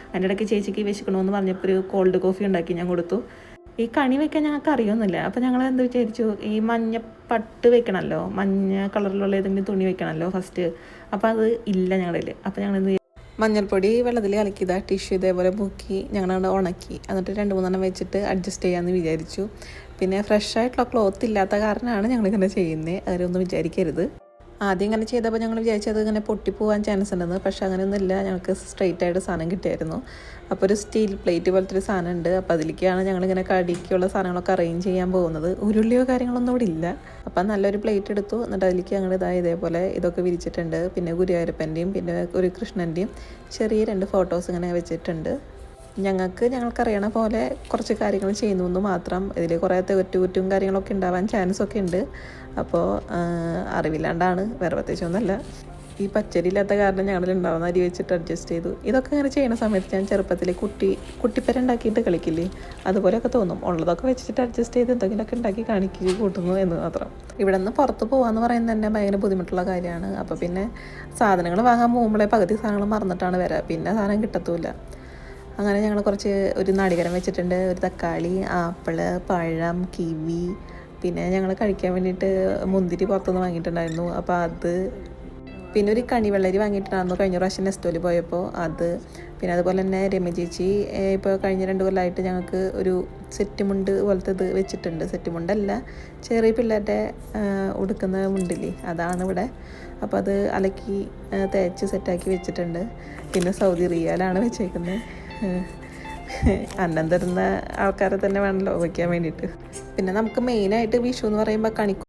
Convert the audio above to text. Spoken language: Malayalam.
അതിൻ്റെ ഇടയ്ക്ക് ചേച്ചിക്ക് വിശക്കണമെന്ന് പറഞ്ഞപ്പോൾ ഒരു കോൾഡ് കോഫി ഉണ്ടാക്കി ഞാൻ കൊടുത്തു. ഈ കണി വെക്കാൻ ഞങ്ങൾക്ക് അറിയൊന്നുമില്ല. അപ്പോൾ ഞങ്ങൾ എന്ത് വിചാരിച്ചു, ഈ മഞ്ഞ പട്ട് വെക്കണമല്ലോ, മഞ്ഞ കളറിലുള്ള ഏതെങ്കിലും തുണി വെക്കണമല്ലോ ഫസ്റ്റ്. അപ്പോൾ അത് ഇല്ല ഞങ്ങളുടെ. അപ്പോൾ ഞങ്ങൾ എന്ത്, മഞ്ഞൾപ്പൊടി വെള്ളത്തിൽ കലക്കിയതാ, ടിഷ്യൂ ഇതേപോലെ മുക്കി ഞങ്ങളവിടെ ഉണക്കി, എന്നിട്ട് 2-3 വെച്ചിട്ട് അഡ്ജസ്റ്റ് ചെയ്യാമെന്ന് വിചാരിച്ചു. പിന്നെ ഫ്രഷ് ആയിട്ടുള്ള ക്ലോത്ത് ഇല്ലാത്ത കാരണമാണ് ഞങ്ങളിങ്ങനെ ചെയ്യുന്നത്, അവരൊന്നും വിചാരിക്കരുത്. ആദ്യം ഇങ്ങനെ ചെയ്തപ്പോൾ ഞങ്ങൾ വിചാരിച്ചത് ഇങ്ങനെ പൊട്ടിപ്പോവാൻ ചാൻസ് ഉണ്ടെന്ന്. പക്ഷേ അങ്ങനെയൊന്നുമില്ല, ഞങ്ങൾക്ക് സ്ട്രെയിറ്റ് ആയിട്ട് സാധനം കിട്ടിയായിരുന്നു. അപ്പോൾ ഒരു സ്റ്റീൽ പ്ലേറ്റ് പോലത്തെ ഒരു സാധനം ഉണ്ട്. അപ്പോൾ അതിലേക്കാണ് ഞങ്ങളിങ്ങനെ കടിക്കുള്ള സാധനങ്ങളൊക്കെ അറേഞ്ച് ചെയ്യാൻ പോകുന്നത്. ഉരുളിയോ കാര്യങ്ങളൊന്നും ഇവിടെ ഇല്ല. അപ്പം നല്ലൊരു പ്ലേറ്റ് എടുത്തു, എന്നിട്ട് അതിലേക്ക് ഞങ്ങൾ ഇതേപോലെ ഇതൊക്കെ വിരിച്ചിട്ടുണ്ട്. പിന്നെ ഗുരുവായൂരപ്പൻ്റെയും പിന്നെ ഒരു കൃഷ്ണൻ്റെയും ചെറിയ 2 ഫോട്ടോസ് ഇങ്ങനെ വെച്ചിട്ടുണ്ട്. ഞങ്ങൾക്കറിയണ പോലെ കുറച്ച് കാര്യങ്ങൾ ചെയ്യുന്നു മാത്രം. ഇതിൽ കുറേ തെറ്റുകുറ്റും കാര്യങ്ങളൊക്കെ ഉണ്ടാവാൻ ചാൻസൊക്കെ ഉണ്ട്. അപ്പോൾ അറിവില്ലാണ്ടാണ്, വേറെ പ്രത്യേകിച്ചൊന്നുമല്ല. ഈ പച്ചരി ഇല്ലാത്ത കാരണം ഞങ്ങളിലുണ്ടാവുന്ന അരി വെച്ചിട്ട് അഡ്ജസ്റ്റ് ചെയ്തു. ഇതൊക്കെ ഇങ്ങനെ ചെയ്യുന്ന സമയത്ത് ഞാൻ ചെറുപ്പത്തിൽ കുട്ടിപ്പര ഉണ്ടാക്കിയിട്ട് കളിക്കില്ലേ, അതുപോലെയൊക്കെ തോന്നും. ഉള്ളതൊക്കെ വെച്ചിട്ട് അഡ്ജസ്റ്റ് ചെയ്ത് എന്തെങ്കിലുമൊക്കെ ഉണ്ടാക്കി കാണിക്കുക കൂട്ടുന്നു എന്ന് മാത്രം. ഇവിടെ നിന്ന് പുറത്ത് പോകാമെന്ന് പറയുന്നത് തന്നെ ഭയങ്കര ബുദ്ധിമുട്ടുള്ള കാര്യമാണ്. അപ്പോൾ പിന്നെ സാധനങ്ങൾ വാങ്ങാൻ പോകുമ്പോഴേ പകുതി സാധനങ്ങൾ മറന്നിട്ടാണ് വരിക, പിന്നെ സാധനം കിട്ടത്തുമില്ല. അങ്ങനെ ഞങ്ങൾ ഒരു നാളികേരം വെച്ചിട്ടുണ്ട്, ഒരു തക്കാളി, ആപ്പിള്, പഴം, കിവി, പിന്നെ ഞങ്ങൾ കഴിക്കാൻ വേണ്ടിയിട്ട് മുന്തിരി പുറത്തുനിന്ന് വാങ്ങിയിട്ടുണ്ടായിരുന്നു. അപ്പോൾ അത്, പിന്നെ ഒരു കണിവെള്ളരി വാങ്ങിയിട്ടുണ്ടായിരുന്നു കഴിഞ്ഞ പ്രാവശ്യം നെസ്റ്റോയിൽ പോയപ്പോൾ അത്. പിന്നെ അതുപോലെ തന്നെ രമ്യ ചേച്ചി ഇപ്പോൾ കഴിഞ്ഞ 2 കൊല്ലമായിട്ട് ഞങ്ങൾക്ക് ഒരു സെറ്റ് മുണ്ട് പോലത്തെ ഇത് വെച്ചിട്ടുണ്ട്. സെറ്റ് മുണ്ടല്ല, ചെറിയ പിള്ളേരുടെ ഉടുക്കുന്ന മുണ്ടില്ലേ, അതാണ് ഇവിടെ. അപ്പോൾ അത് അലക്കി തേച്ച് സെറ്റാക്കി വെച്ചിട്ടുണ്ട്. പിന്നെ സൗദി റിയാലാണ് വെച്ചേക്കുന്നത്. അന്നം തരുന്ന ആൾക്കാരെ തന്നെ വേണമല്ലോ വയ്ക്കാൻ വേണ്ടിയിട്ട്. പിന്നെ നമുക്ക് മെയിനായിട്ട് വിഷു എന്ന് പറയുമ്പോൾ